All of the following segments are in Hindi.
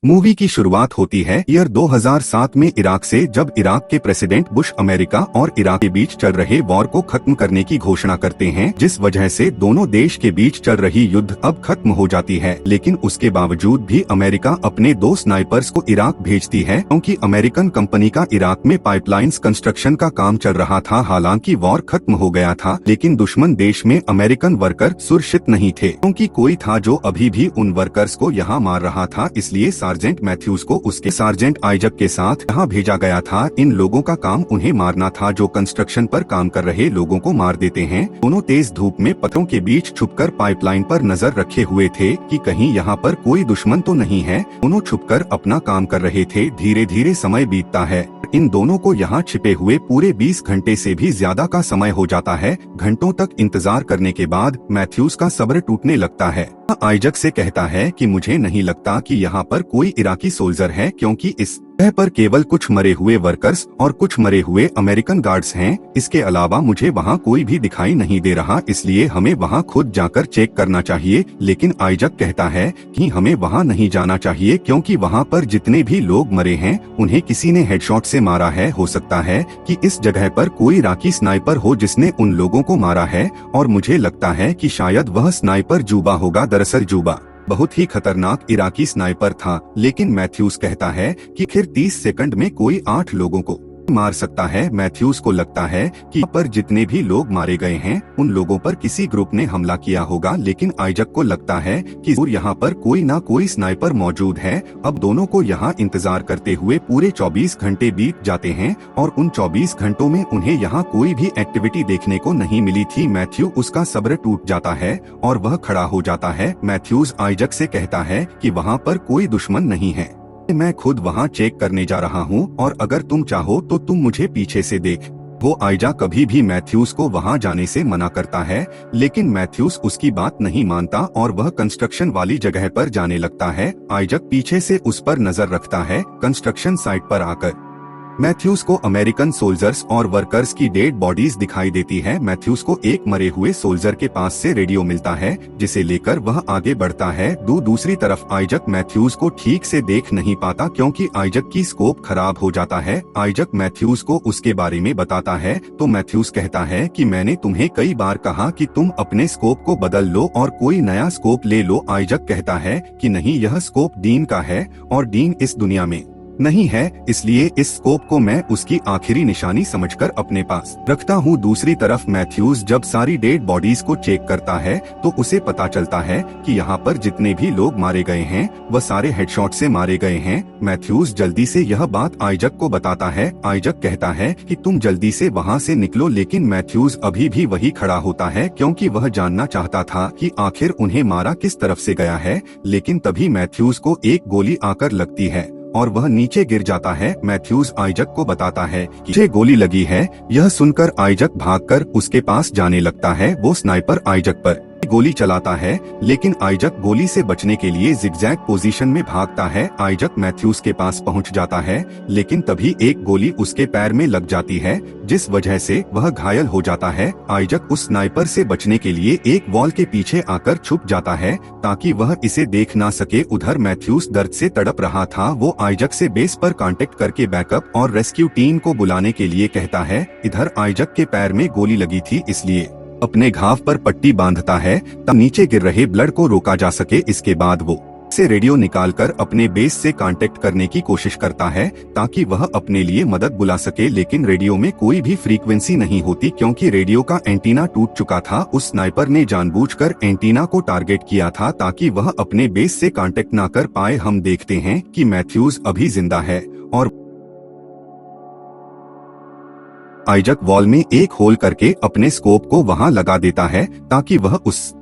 मूवी की शुरुआत होती है ईयर 2007 में इराक से, जब इराक के प्रेसिडेंट बुश अमेरिका और इराक के बीच चल रहे वॉर को खत्म करने की घोषणा करते हैं, जिस वजह से दोनों देश के बीच चल रही युद्ध अब खत्म हो जाती है। लेकिन उसके बावजूद भी अमेरिका अपने 2 स्नाइपर्स को इराक भेजती है, क्योंकि अमेरिकन कंपनी का इराक में पाइपलाइंस कंस्ट्रक्शन का काम चल रहा था। हालांकि वॉर खत्म हो गया था, लेकिन दुश्मन देश में अमेरिकन वर्कर सुरक्षित नहीं थे, क्योंकि कोई था जो अभी भी उन वर्कर्स को यहाँ मार रहा था। इसलिए सार्जेंट मैथ्यूज को उसके सार्जेंट आइजक के साथ यहाँ भेजा गया था। इन लोगों का काम उन्हें मारना था जो कंस्ट्रक्शन पर काम कर रहे लोगों को मार देते हैं। दोनों तेज धूप में पत्थरों के बीच छुपकर पाइपलाइन पर नजर रखे हुए थे कि कहीं यहाँ पर कोई दुश्मन तो नहीं है। दोनों छुपकर अपना काम कर रहे थे। धीरे धीरे समय बीतता है। इन दोनों को यहाँ छिपे हुए पूरे 20 घंटे से भी ज्यादा का समय हो जाता है। घंटों तक इंतजार करने के बाद मैथ्यूज का सब्र टूटने लगता है। आइजक से कहता है कि मुझे नहीं लगता कि यहाँ पर कोई इराकी सोल्जर है, क्योंकि इस जगह पर केवल कुछ मरे हुए वर्कर्स और कुछ मरे हुए अमेरिकन गार्ड्स हैं। इसके अलावा मुझे वहाँ कोई भी दिखाई नहीं दे रहा, इसलिए हमें वहाँ खुद जाकर चेक करना चाहिए। लेकिन आइजक कहता है कि हमें वहाँ नहीं जाना चाहिए, क्योंकि वहाँ पर जितने भी लोग मरे हैं उन्हें किसी ने हेडशॉट से मारा है। हो सकता है कि इस जगह पर कोई इराकी स्नाइपर हो जिसने उन लोगों को मारा है, और मुझे लगता है कि शायद वह स्नाइपर जुबा होगा। दरअसल जुबा बहुत ही खतरनाक इराकी स्नाइपर था। लेकिन मैथ्यूज कहता है कि फिर 30 सेकंड में कोई 8 लोगों को मार सकता है। मैथ्यूज को लगता है कि यहाँ पर जितने भी लोग मारे गए हैं उन लोगों पर किसी ग्रुप ने हमला किया होगा। लेकिन आइजक को लगता है कि यहाँ पर कोई ना कोई स्नाइपर मौजूद है। अब दोनों को यहाँ इंतजार करते हुए पूरे 24 घंटे बीत जाते हैं, और उन 24 घंटों में उन्हें यहाँ कोई भी एक्टिविटी देखने को नहीं मिली थी। मैथ्यू उसका सब्र टूट जाता है और वह खड़ा हो जाता है। मैथ्यूज आइजक से कहता है कि वहाँ पर कोई दुश्मन नहीं है, मैं खुद वहाँ चेक करने जा रहा हूँ, और अगर तुम चाहो तो तुम मुझे पीछे से देख। वो आइजक कभी भी मैथ्यूज को वहाँ जाने से मना करता है, लेकिन मैथ्यूज उसकी बात नहीं मानता और वह कंस्ट्रक्शन वाली जगह पर जाने लगता है। आइजक पीछे से उस पर नजर रखता है। कंस्ट्रक्शन साइट पर आकर मैथ्यूज को अमेरिकन सोल्जर्स और वर्कर्स की डेड बॉडीज दिखाई देती है। मैथ्यूज को एक मरे हुए सोल्जर के पास से रेडियो मिलता है, जिसे लेकर वह आगे बढ़ता है। दूसरी तरफ आइजक मैथ्यूज को ठीक से देख नहीं पाता, क्योंकि आइजक की स्कोप खराब हो जाता है। आइजक मैथ्यूज को उसके बारे में बताता है, तो मैथ्यूज कहता है कि मैंने तुम्हें कई बार कहा कि तुम अपने स्कोप को बदल लो और कोई नया स्कोप ले लो। आइजक कहता है कि नहीं, यह स्कोप डीन का है और डीन इस दुनिया में नहीं है, इसलिए इस स्कोप को मैं उसकी आखिरी निशानी समझकर अपने पास रखता हूँ। दूसरी तरफ मैथ्यूज जब सारी डेड बॉडीज को चेक करता है तो उसे पता चलता है कि यहाँ पर जितने भी लोग मारे गए हैं वह सारे हेडशॉट से मारे गए हैं। मैथ्यूज जल्दी से यह बात आइजक को बताता है। आइजक कहता है कि तुम जल्दी से वहाँ से निकलो, लेकिन मैथ्यूज अभी भी वही खड़ा होता है, क्योंकि वह जानना चाहता था कि आखिर उन्हें मारा किस तरफ से गया है। लेकिन तभी मैथ्यूज को एक गोली आकर लगती है और वह नीचे गिर जाता है। मैथ्यूज आइजक को बताता है कि मुझे गोली लगी है। यह सुनकर आइजक भागकर उसके पास जाने लगता है। वो स्नाइपर आइजक पर गोली चलाता है, लेकिन आइजक गोली से बचने के लिए जिगजैग पोजीशन में भागता है। आइजक मैथ्यूज के पास पहुंच जाता है, लेकिन तभी एक गोली उसके पैर में लग जाती है, जिस वजह से वह घायल हो जाता है। आइजक उस स्नाइपर से बचने के लिए एक वॉल के पीछे आकर छुप जाता है, ताकि वह इसे देख ना सके। उधर मैथ्यूज दर्द से तड़प रहा था। वो आइजक से बेस पर कांटेक्ट करके बैकअप और रेस्क्यू टीम को बुलाने के लिए कहता है। इधर आइजक के पैर में गोली लगी थी, इसलिए अपने घाव पर पट्टी बांधता है तब नीचे गिर रहे ब्लड को रोका जा सके। इसके बाद वो से रेडियो निकालकर अपने बेस से कांटेक्ट करने की कोशिश करता है, ताकि वह अपने लिए मदद बुला सके। लेकिन रेडियो में कोई भी फ्रीक्वेंसी नहीं होती, क्योंकि रेडियो का एंटीना टूट चुका था। उस स्नाइपर ने जानबूझकर एंटीना को टारगेट किया था, ताकि वह अपने बेस से कांटेक्ट ना कर पाए। हम देखते हैं कि मैथ्यूज अभी जिंदा है और आइजक वॉल में एक होल करके अपने स्कोप को वहां लगा देता है, ताकि वह उस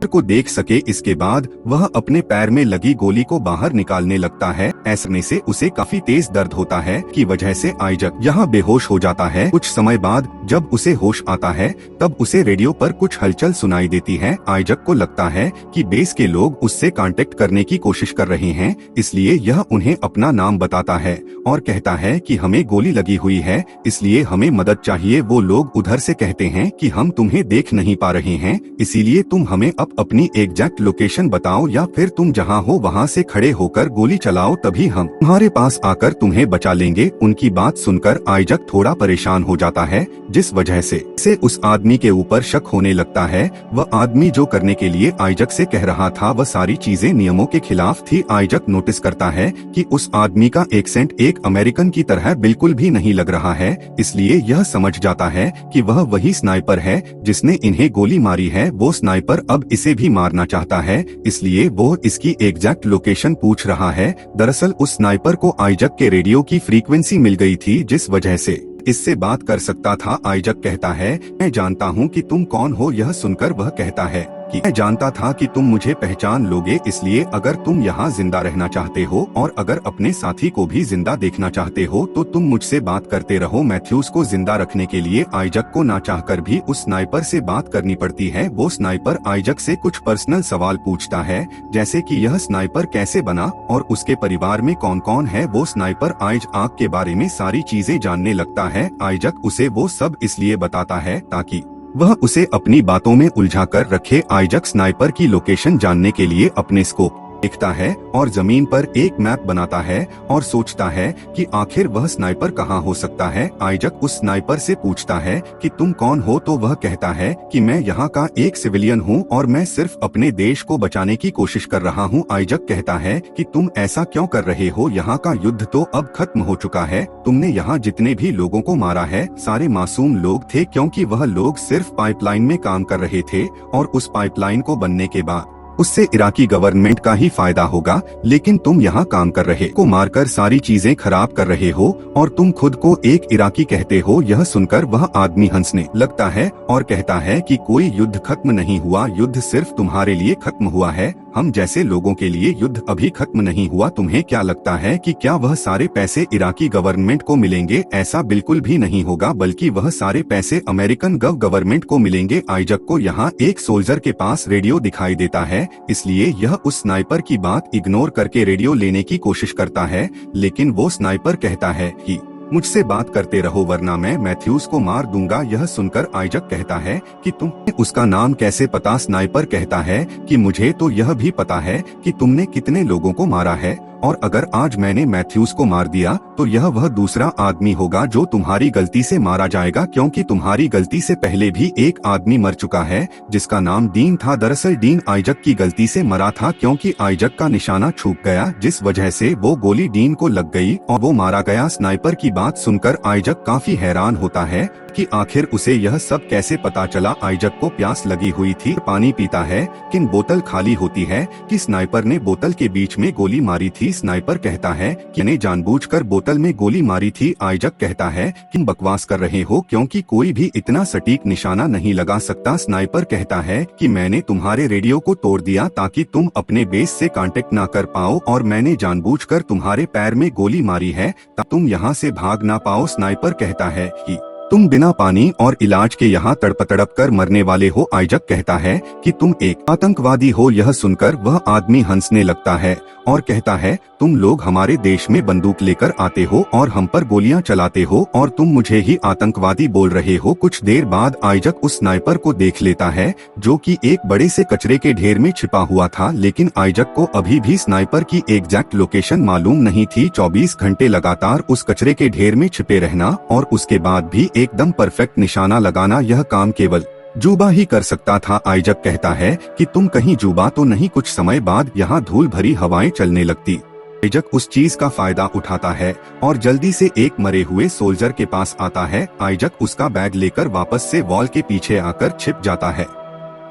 को देख सके। इसके बाद वह अपने पैर में लगी गोली को बाहर निकालने लगता है। ऐसे से उसे काफी तेज दर्द होता है, की वजह से आइजक यहाँ बेहोश हो जाता है। कुछ समय बाद जब उसे होश आता है तब उसे रेडियो पर कुछ हलचल सुनाई देती है। आइजक को लगता है कि बेस के लोग उससे कांटेक्ट करने की कोशिश कर रहे हैं, इसलिए यह उन्हें अपना नाम बताता है और कहता है कि हमें गोली लगी हुई है, इसलिए हमें मदद चाहिए। वो लोग उधर से कहते हैं कि हम तुम्हें देख नहीं पा रहे हैं, इसीलिए तुम हमें अब अब अपनी एग्जैक्ट लोकेशन बताओ या फिर तुम जहां हो वहां से खड़े होकर गोली चलाओ, तभी हम तुम्हारे पास आकर तुम्हें बचा लेंगे। उनकी बात सुनकर आइजक थोड़ा परेशान हो जाता है, जिस वजह से इसे उस आदमी के ऊपर शक होने लगता है। वह आदमी जो करने के लिए आइजक से कह रहा था वह सारी चीजें नियमों के खिलाफ थी। आइजक नोटिस करता है कि उस आदमी का एक्सेंट एक अमेरिकन की तरह बिल्कुल भी नहीं लग रहा है, इसलिए यह समझ जाता है कि वह वही स्नाइपर है जिसने इन्हें गोली मारी है। वो स्नाइपर अब इसे भी मारना चाहता है, इसलिए वो इसकी एग्जैक्ट लोकेशन पूछ रहा है। दरअसल उस स्नाइपर को आइजक के रेडियो की फ्रीक्वेंसी मिल गई थी, जिस वजह से इससे बात कर सकता था। आइजक कहता है, मैं जानता हूँ कि तुम कौन हो। यह सुनकर वह कहता है कि मैं जानता था कि तुम मुझे पहचान लोगे, इसलिए अगर तुम यहाँ जिंदा रहना चाहते हो और अगर अपने साथी को भी जिंदा देखना चाहते हो तो तुम मुझसे बात करते रहो। मैथ्यूज को जिंदा रखने के लिए आइजक को ना चाहकर भी उस स्नाइपर से बात करनी पड़ती है। वो स्नाइपर आइजक से कुछ पर्सनल सवाल पूछता है, जैसे कि यह स्नाइपर कैसे बना और उसके परिवार में कौन कौन है। वो स्नाइपर आइजक के बारे में सारी चीजें जानने लगता है। आइजक उसे वो सब इसलिए बताता है ताकि वह उसे अपनी बातों में उलझा कर रखे। आइजक स्नाइपर की लोकेशन जानने के लिए अपने स्कोप देखता है और जमीन पर एक मैप बनाता है और सोचता है कि आखिर वह स्नाइपर कहाँ हो सकता है। आइजक उस स्नाइपर से पूछता है कि तुम कौन हो, तो वह कहता है कि मैं यहाँ का एक सिविलियन हूँ और मैं सिर्फ अपने देश को बचाने की कोशिश कर रहा हूँ। आइजक कहता है कि तुम ऐसा क्यों कर रहे हो, यहाँ का युद्ध तो अब खत्म हो चुका है। तुमने यहाँ जितने भी लोगों को मारा है सारे मासूम लोग थे, क्योंकि वह लोग सिर्फ पाइपलाइन में काम कर रहे थे और उस पाइपलाइन को बनने के बाद उससे इराकी गवर्नमेंट का ही फायदा होगा। लेकिन तुम यहाँ काम कर रहे को मारकर सारी चीजें खराब कर रहे हो और तुम खुद को एक इराकी कहते हो। यह सुनकर वह आदमी हंसने लगता है और कहता है कि कोई युद्ध खत्म नहीं हुआ, युद्ध सिर्फ तुम्हारे लिए खत्म हुआ है, हम जैसे लोगों के लिए युद्ध अभी खत्म नहीं हुआ। तुम्हें क्या लगता है कि क्या वह सारे पैसे इराकी गवर्नमेंट को मिलेंगे? ऐसा बिल्कुल भी नहीं होगा, बल्कि वह सारे पैसे अमेरिकन गवर्नमेंट को मिलेंगे। आइजक को यहाँ एक सोल्जर के पास रेडियो दिखाई देता है, इसलिए यह उस स्नाइपर की बात इग्नोर करके रेडियो लेने की कोशिश करता है। लेकिन वो स्नाइपर कहता है कि मुझसे बात करते रहो वरना मैं मैथ्यूज को मार दूंगा। यह सुनकर आइजक कहता है कि तुम्हें उसका नाम कैसे पता? स्नाइपर कहता है कि मुझे तो यह भी पता है कि तुमने कितने लोगों को मारा है, और अगर आज मैंने मैथ्यूज को मार दिया तो यह वह दूसरा आदमी होगा जो तुम्हारी गलती से मारा जाएगा, क्योंकि तुम्हारी गलती से पहले भी एक आदमी मर चुका है जिसका नाम डीन था। दरअसल डीन आइजक की गलती से मरा था, क्योंकि आइजक का निशाना छूट गया, जिस वजह से वो गोली डीन को लग गई और वो मारा गया। स्नाइपर की बात सुनकर आइजक काफी हैरान होता है कि आखिर उसे यह सब कैसे पता चला। आइजक को प्यास लगी हुई थी, पानी पीता है, लेकिन बोतल खाली होती है कि स्नाइपर ने बोतल के बीच में गोली मारी थी। स्नाइपर कहता है कि मैंने जानबूझकर बोतल में गोली मारी थी। आइजक कहता है कि बकवास कर रहे हो, क्योंकि कोई भी इतना सटीक निशाना नहीं लगा सकता। स्नाइपर कहता है कि मैंने तुम्हारे रेडियो को तोड़ दिया ताकि तुम अपने बेस से कांटेक्ट ना कर पाओ, और मैंने जानबूझकर तुम्हारे पैर में गोली मारी है ताकि तुम यहाँ से भाग ना पाओ। स्नाइपर कहता है कि तुम बिना पानी और इलाज के यहाँ तड़प तड़प कर मरने वाले हो। आइजक कहता है कि तुम एक आतंकवादी हो। यह सुनकर वह आदमी हंसने लगता है और कहता है, तुम लोग हमारे देश में बंदूक लेकर आते हो और हम पर गोलियां चलाते हो और तुम मुझे ही आतंकवादी बोल रहे हो। कुछ देर बाद आइजक उस स्नाइपर को देख लेता है जो कि एक बड़े से कचरे के ढेर में छिपा हुआ था, लेकिन आइजक को अभी भी स्नाइपर की एग्जैक्ट लोकेशन मालूम नहीं थी। 24 घंटे लगातार उस कचरे के ढेर में छिपे रहना और उसके बाद भी एकदम परफेक्ट निशाना लगाना, यह काम केवल जुबा ही कर सकता था। आइजक कहता है कि तुम कहीं जुबा तो नहीं। कुछ समय बाद यहाँ धूल भरी हवाएं चलने लगती। आइजक उस चीज का फायदा उठाता है और जल्दी से एक मरे हुए सोल्जर के पास आता है। आइजक उसका बैग लेकर वापस से वॉल के पीछे आकर छिप जाता है।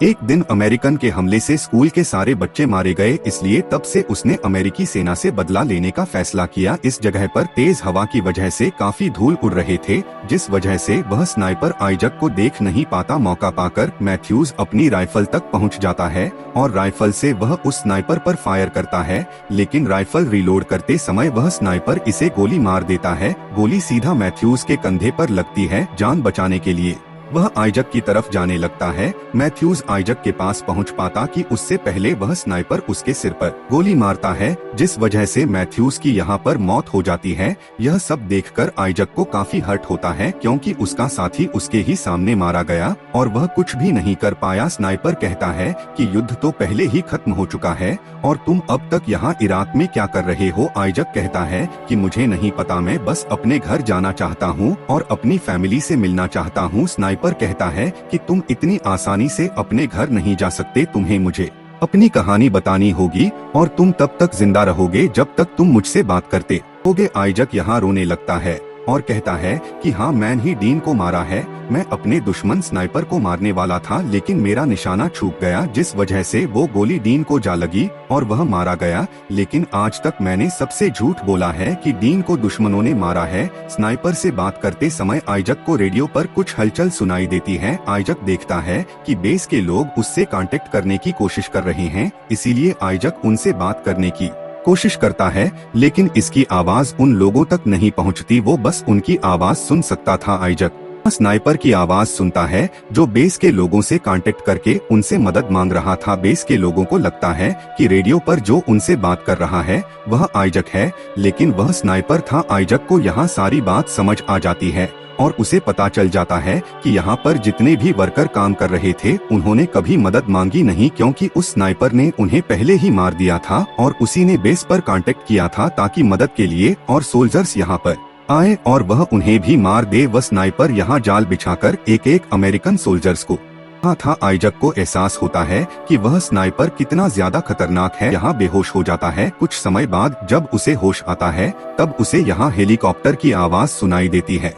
एक दिन अमेरिकन के हमले से स्कूल के सारे बच्चे मारे गए, इसलिए तब से उसने अमेरिकी सेना से बदला लेने का फैसला किया। इस जगह पर तेज हवा की वजह से काफी धूल उड़ रहे थे, जिस वजह से वह स्नाइपर आइजक को देख नहीं पाता। मौका पाकर मैथ्यूज अपनी राइफल तक पहुंच जाता है और राइफल से वह उस स्नाइपर पर फायर करता है, लेकिन राइफल रिलोड करते समय वह स्नाइपर इसे गोली मार देता है। गोली सीधा मैथ्यूज के कंधे पर लगती है। जान बचाने के लिए वह आइजक की तरफ जाने लगता है। मैथ्यूज आइजक के पास पहुंच पाता कि उससे पहले वह स्नाइपर उसके सिर पर गोली मारता है, जिस वजह से मैथ्यूज की यहाँ पर मौत हो जाती है। यह सब देखकर आइजक को काफी हर्ट होता है, क्योंकि उसका साथी उसके ही सामने मारा गया और वह कुछ भी नहीं कर पाया। स्नाइपर कहता है कि युद्ध तो पहले ही खत्म हो चुका है और तुम अब तक यहाँ इराक में क्या कर रहे हो। आइजक कहता है कि मुझे नहीं पता, मैं बस अपने घर जाना चाहता हूँ और अपनी फैमिली से मिलना चाहता हूँ। स्नाइपर कहता है कि तुम इतनी आसानी से अपने घर नहीं जा सकते, तुम्हें मुझे अपनी कहानी बतानी होगी और तुम तब तक जिंदा रहोगे जब तक तुम मुझसे बात करते होगे। आइजक यहाँ रोने लगता है और कहता है कि हाँ, मैंने ही डीन को मारा है। मैं अपने दुश्मन स्नाइपर को मारने वाला था, लेकिन मेरा निशाना चूक गया, जिस वजह से वो गोली डीन को जा लगी और वह मारा गया। लेकिन आज तक मैंने सबसे झूठ बोला है कि डीन को दुश्मनों ने मारा है। स्नाइपर से बात करते समय आइजक को रेडियो पर कुछ हलचल सुनाई देती है। आइजक देखता है कि बेस के लोग उससे कांटेक्ट करने की कोशिश कर रहे हैं, इसीलिए आइजक उनसे बात करने की कोशिश करता है, लेकिन इसकी आवाज उन लोगों तक नहीं पहुंचती। वो बस उनकी आवाज सुन सकता था। आइजक स्नाइपर की आवाज सुनता है जो बेस के लोगों से कांटेक्ट करके उनसे मदद मांग रहा था। बेस के लोगों को लगता है कि रेडियो पर जो उनसे बात कर रहा है वह आइजक है, लेकिन वह स्नाइपर था। आइजक को यहाँ सारी बात समझ आ जाती है और उसे पता चल जाता है कि यहाँ पर जितने भी वर्कर काम कर रहे थे उन्होंने कभी मदद मांगी नहीं, क्योंकि उस स्नाइपर ने उन्हें पहले ही मार दिया था और उसी ने बेस पर कांटेक्ट किया था ताकि मदद के लिए और सोल्जर्स यहाँ पर आए और वह उन्हें भी मार दे। वह स्नाइपर यहाँ जाल बिछाकर एक एक अमेरिकन सोल्जर्स को था। आइजक को एहसास होता है कि वह स्नाइपर कितना ज्यादा खतरनाक है। यहाँ बेहोश हो जाता है। कुछ समय बाद जब उसे होश आता है तब उसे यहाँ हेलीकॉप्टर की आवाज सुनाई देती है।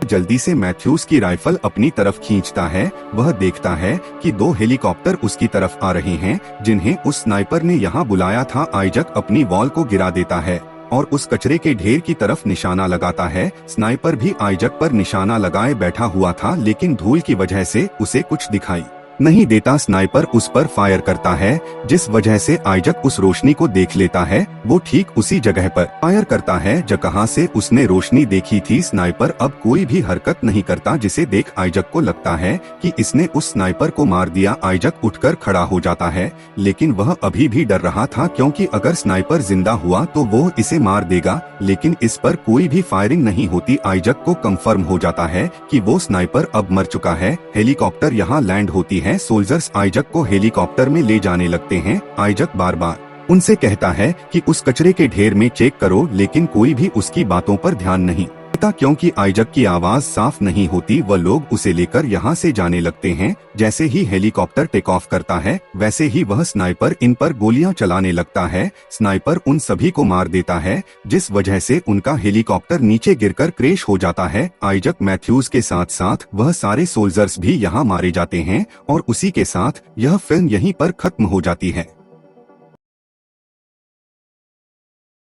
जल्दी से मैथ्यूज की राइफल अपनी तरफ खींचता है। वह देखता है कि 2 हेलीकॉप्टर उसकी तरफ आ रहे हैं, जिन्हें उस स्नाइपर ने यहाँ बुलाया था। आइजक अपनी वॉल को गिरा देता है और उस कचरे के ढेर की तरफ निशाना लगाता है। स्नाइपर भी आइजक पर निशाना लगाए बैठा हुआ था, लेकिन धूल की वजह से उसे कुछ दिखाई नहीं देता। स्नाइपर उस पर फायर करता है, जिस वजह से आइजक उस रोशनी को देख लेता है। वो ठीक उसी जगह पर फायर करता है जहां से उसने रोशनी देखी थी। स्नाइपर अब कोई भी हरकत नहीं करता, जिसे देख आइजक को लगता है कि इसने उस स्नाइपर को मार दिया। आइजक उठकर खड़ा हो जाता है, लेकिन वह अभी भी डर रहा था, क्योंकि अगर स्नाइपर जिंदा हुआ तो वो इसे मार देगा, लेकिन इस पर कोई भी फायरिंग नहीं होती। आइजक को कंफर्म हो जाता है कि वो स्नाइपर अब मर चुका है। हेलीकॉप्टर यहाँ लैंड होती है। सोल्जर्स आइजक को हेलीकॉप्टर में ले जाने लगते हैं। आइजक बार बार उनसे कहता है कि उस कचरे के ढेर में चेक करो, लेकिन कोई भी उसकी बातों पर ध्यान नहीं देता, क्योंकि आइजक की आवाज साफ नहीं होती। वह लोग उसे लेकर यहाँ से जाने लगते हैं। जैसे ही हेलीकॉप्टर टेक ऑफ करता है, वैसे ही वह स्नाइपर इन पर गोलियां चलाने लगता है। स्नाइपर उन सभी को मार देता है, जिस वजह से उनका हेलीकॉप्टर नीचे गिरकर क्रैश हो जाता है। आइजक मैथ्यूज के साथ साथ वह सारे सोल्जर्स भी यहाँ मारे जाते हैं और उसी के साथ यह फिल्म यहीं पर खत्म हो जाती है।